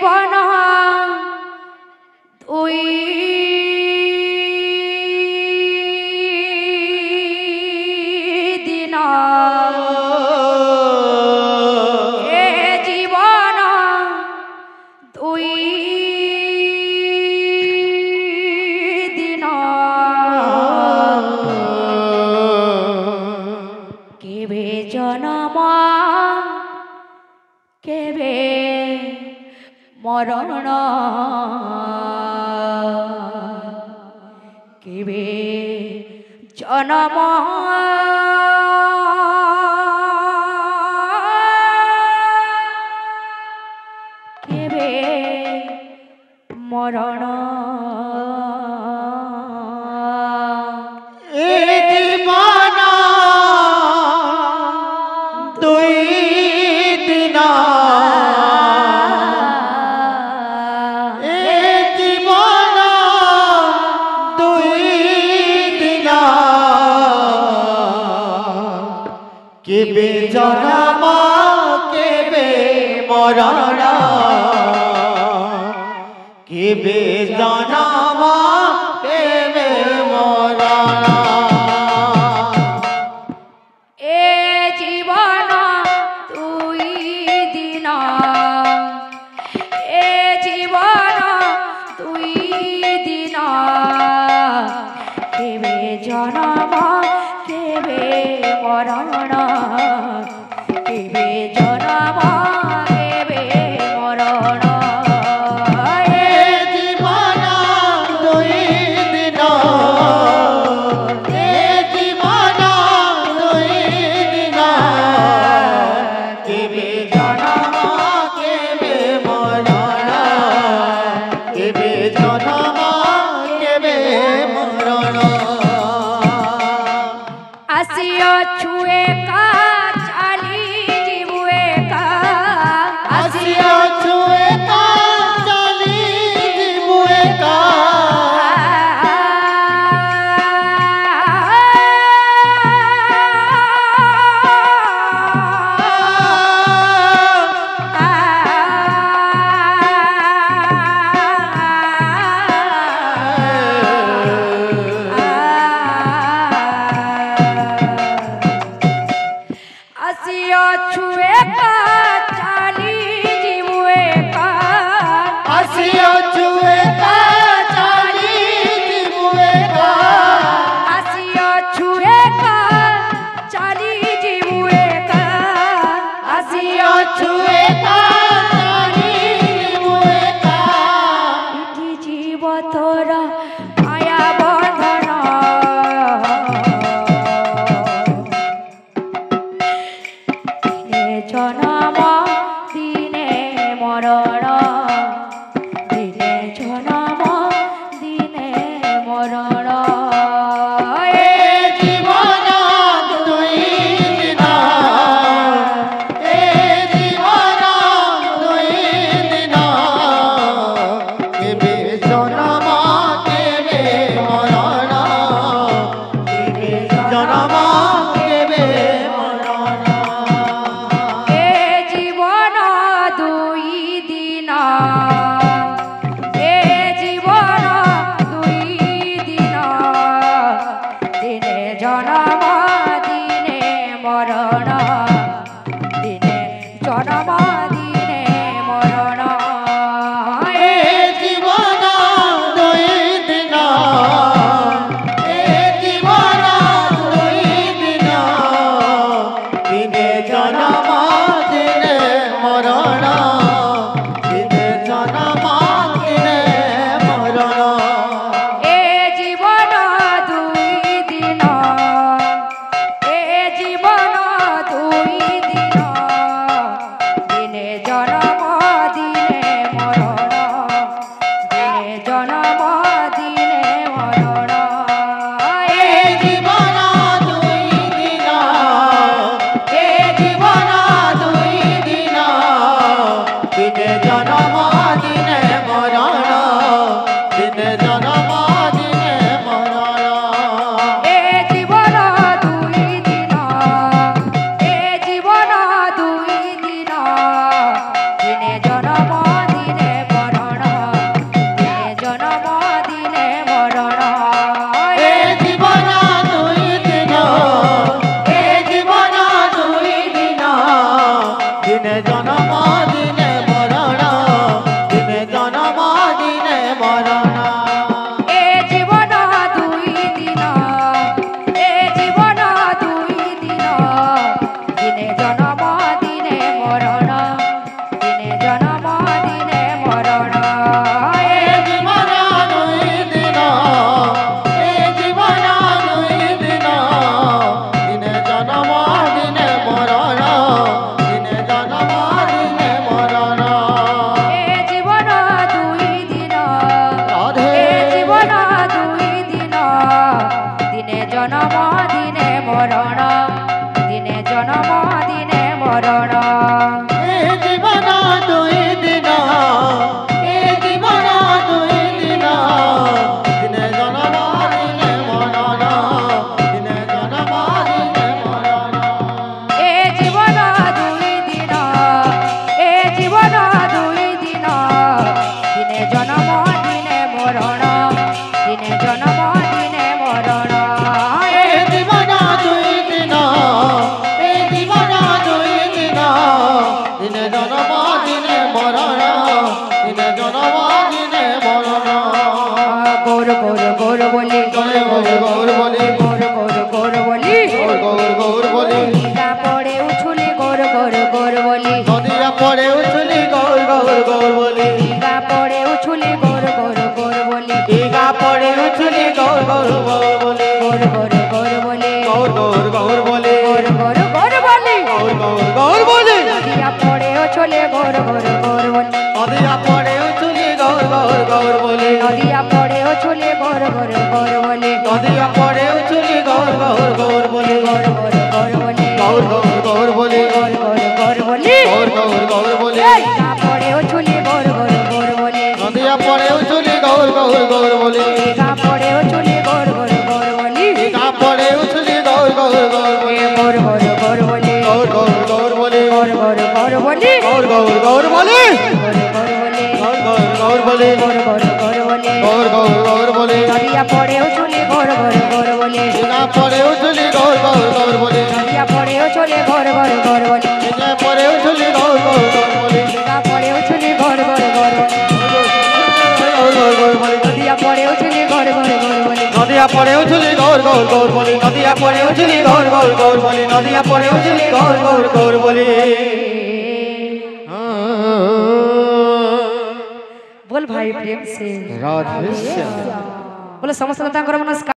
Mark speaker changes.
Speaker 1: জীবন দুই দিন এ জীবন দুই দিন কেবে জনম কেবে মরণ কেবে জনম কেবে মরণ
Speaker 2: জীবন দুই দিন জীবন দুই দিন কেবে জনম কেবে মরণ কেবে জনম কেবে মরণ
Speaker 1: এ জীবন দুই দিন এ জীবন দুই দিন কেবে জনম কেবে মরণ কেবে জনম কেবে মরণ
Speaker 2: জীবন দুই দিন জীবন দুই দিন কেবে জনম কেবে মরণ কেবে জনম কেবে মরণ
Speaker 1: আসিও ছুয়ে কা চালি জীবুয়ে কা
Speaker 2: আসিও ছুয়ে কা চালি জীবুয়ে কা
Speaker 1: আসিও ছুয়ে কা চালি জীবুয়ে কা
Speaker 2: আসিও ছুয়ে কা চালি জীবুয়ে কা
Speaker 1: আসিও ছুয়ে কা চালি জীবুয়ে কা আসিও
Speaker 2: ছুয়ে কা চালি জীবুয়ে কা
Speaker 1: ইতি জীব তোর মায়া বন্ধন দিনে জনম দিনে মরণ দিনে জনম দিনে মরণ এ
Speaker 2: জীবন দুই দিন জীবন দুই দিন কেবে জনম কেবে মরণ কেবে জনম কেবে মরণ
Speaker 1: এ জীবন দুই দিন এ জীবন দুই দিন দিনে জনম দিনে মরণ দিনে জনম দিনে মরণ এ
Speaker 2: জীবন দুই দিন জীবন দুই দিন দিনে জনম দিনে মরণ দিনে জনম দিনে মরণ
Speaker 1: এ জীবন দুই দিন এ জীবন দুই দিন দিনে জনম দিনে মরণ দিনে জনম দিনে মরণ এ
Speaker 2: জীবন দুই দিন জীবন দুই দিন দিনে জনম দিনে মরণ দিনে জনম দিনে মরণ
Speaker 1: এ জীবন দুই দিন এ জীবন দুই দিন দিনে জনম দিনে
Speaker 2: বলি
Speaker 1: দিঘা পড়ে উছুলি গৌর গৌর গৌর বলি
Speaker 2: দিঘা পড়ে উছলি গৌর গৌর গৌর বলি
Speaker 1: গৌর গৌর গৌর বলি
Speaker 2: গৌর গৌর গৌর বলি
Speaker 1: গৌর গৌর গৌর বলি
Speaker 2: গৌর গৌর গৌর বলি
Speaker 1: নদিয়া পড়ে উছলে গৌর গৌর গৌর বলি
Speaker 2: নদিয়া পড়ে উছলি গৌর গৌর গৌর বলি
Speaker 1: নদিয়া পড়ে উছলে গৌর গৌর গৌর বলি
Speaker 2: নদিয়া পড়ে উছলি গৌর গৌর গৌর বলি
Speaker 1: গৌর গৌর গৌর বলি
Speaker 2: গৌর গৌর গৌর বলি
Speaker 1: গৌর গৌর গৌর বলি
Speaker 2: গৌর গৌর গৌর বলি
Speaker 1: দিঘা পড়ে উছলে গৌর গৌর গৌর বলি
Speaker 2: নদিয়া পড়ে উছলি গৌর গৌর গৌর বলি
Speaker 1: দিঘা পড়ে উছলে গৌর গৌর গৌর বলি
Speaker 2: দিঘা পড়ে উছলি গৌর গৌর গৌর বলি
Speaker 1: গৌর গৌর গৌর বলি
Speaker 2: গৌর গৌর গৌর বলি
Speaker 1: গৌর গৌর গৌর বলি
Speaker 2: গৌর গৌর গৌর বলি
Speaker 1: গৌর গৌর বলি
Speaker 2: গৌর গৌর গৌর বলি
Speaker 1: গৌর গৌর গৌর বলি
Speaker 2: গৌর গৌর গৌর বলি
Speaker 1: নদিয়া পড়ে উছলে গৌর গৌর গৌর বলি
Speaker 2: দিঘা পড়ে উছলি গৌর গৌর গৌর বলি
Speaker 1: নদিয়া পড়ে উছলে গৌর গৌর গৌর বলি
Speaker 2: দিঘা পড়ে উছলি গৌর গৌর গৌর বলি
Speaker 1: দিঘা পড়ে উছলে গৌর গৌর গৌর বলি
Speaker 2: গৌর গৌর গৌর বলি
Speaker 1: নদিয়া পড়ে উছলে গৌর গৌর গৌর বলি
Speaker 2: নদিয়া পড়ে উছলি গৌর গৌর গৌর বলি নদিয়া পড়ে উছলি গৌর গৌর গৌর বলি নদিয়া পড়ে উছলি গৌর গৌর গৌর বলি
Speaker 1: बोल भाई प्रेम से
Speaker 2: राधे श्याम
Speaker 1: बोलो समस्त मनस्कार